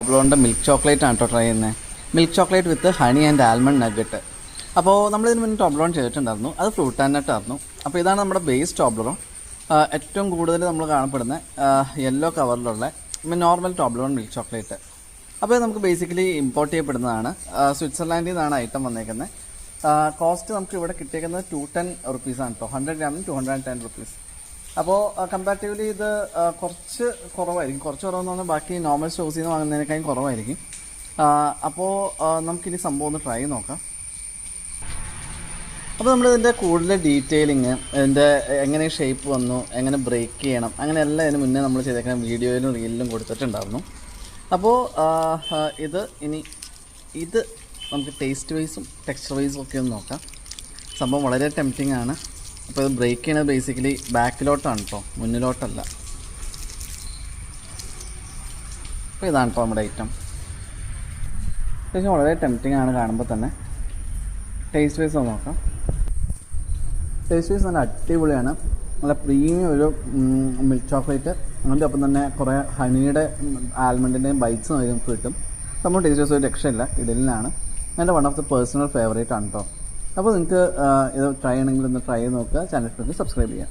ടോബ്ലോണിൻ്റെ milk chocolate ആണ് കേട്ടോ try ചെയ്യുന്നത്. Milk chocolate with honey and almond nugget. അപ്പോൾ നമ്മളിതിന് മുന്നേ ടോബ്ലോൺ ചെയ്തിട്ടുണ്ടായിരുന്നു, അത് ഫ്രൂട്ട് ആൻഡ് നട്ട് ആയിരുന്നു. അപ്പോൾ ഇതാണ് നമ്മുടെ ബേസ് ടോബ്ലോൺ. ഏറ്റവും കൂടുതൽ നമ്മൾ കാണപ്പെടുന്ന യെല്ലോ കവറിലുള്ള നോർമൽ ടോബ്ലോൺ മിൽക്ക് ചോക്ലേറ്റ്. അപ്പോൾ ഇത് നമുക്ക് ബേസിക്കലി ഇമ്പോർട്ട് ചെയ്യപ്പെടുന്നതാണ്. സ്വിറ്റ്സർലാൻഡിൽ നിന്നാണ് ഐറ്റം വന്നേക്കുന്നത്. കോസ്റ്റ് നമുക്ക് ഇവിടെ കിട്ടിയേക്കുന്നത് 210 റുപ്പീസാണ് കേട്ടോ. 100 ഗ്രാമിന് 210 റുപ്പീസ്. അപ്പോൾ കമ്പാരിറ്റീവ്ലി ഇത് കുറച്ച് കുറവായിരിക്കും. കുറച്ച് കുറവെന്ന് പറഞ്ഞാൽ ബാക്കി നോർമൽ സ്റ്റോഴ്സിൽ നിന്ന് വാങ്ങുന്നതിനേക്കാളും കുറവായിരിക്കും. അപ്പോൾ നമുക്കിനി സംഭവം ഒന്ന് ട്രൈ നോക്കാം. അപ്പോൾ നമ്മളിതിൻ്റെ കൂടുതൽ ഡീറ്റെയിലിങ്, ഇതിൻ്റെ എങ്ങനെ ഷേപ്പ് വന്നു, എങ്ങനെ ബ്രേക്ക് ചെയ്യണം, അങ്ങനെ എല്ലാം ഇതിന് മുന്നേ നമ്മൾ ചെയ്തേക്കുന്ന വീഡിയോയിലും റീലിലും കൊടുത്തിട്ടുണ്ടായിരുന്നു. അപ്പോൾ ഇത് നമുക്ക് ടേസ്റ്റ് വൈസും ടെക്സ്ചർ വൈസും ഒക്കെ ഒന്ന് നോക്കാം. സംഭവം വളരെ ടെംപ്റ്റിംഗ് ആണ്. അപ്പോൾ ഇത് ബ്രേക്ക് ചെയ്യണത് ബേസിക്കലി ബാക്കിലോട്ടാണ് കേട്ടോ, മുന്നിലോട്ടല്ല. അപ്പോൾ ഇതാണ് കേട്ടോ നമ്മുടെ ഐറ്റം. അത്യാവശ്യം വളരെ ടെംപ്റ്റിംഗ് ആണ് കാണുമ്പോൾ തന്നെ. ടേസ്റ്റ് വൈസ് ഒന്ന് നോക്കാം. ടേസ്റ്റ് വൈസ് നല്ല അടിപൊളിയാണ്. നല്ല പ്രീമിയം ഒരു മിൽക്ക് ചോക്ലേറ്റ്, അതിൻ്റെ ഒപ്പം തന്നെ കുറേ ഹണിയുടെ ആൽമണ്ടിൻ്റെയും ബൈറ്റ്സും നമുക്ക് കിട്ടും. നമ്മൾ ടേസ്റ്റ് വൈസ് ഒരു രക്ഷയില്ല, ഇഡലിനാണ്. എൻ്റെ one of the personal favourite ആണ് കേട്ടോ. അപ്പോൾ നിങ്ങൾക്ക് ഇത് ട്രൈ ചെയ്യണമെങ്കിൽ ഒന്ന് ട്രൈ ചെയ്ത് നോക്കുക. ചാനൽ സബ്സ്ക്രൈബ് ചെയ്യാം.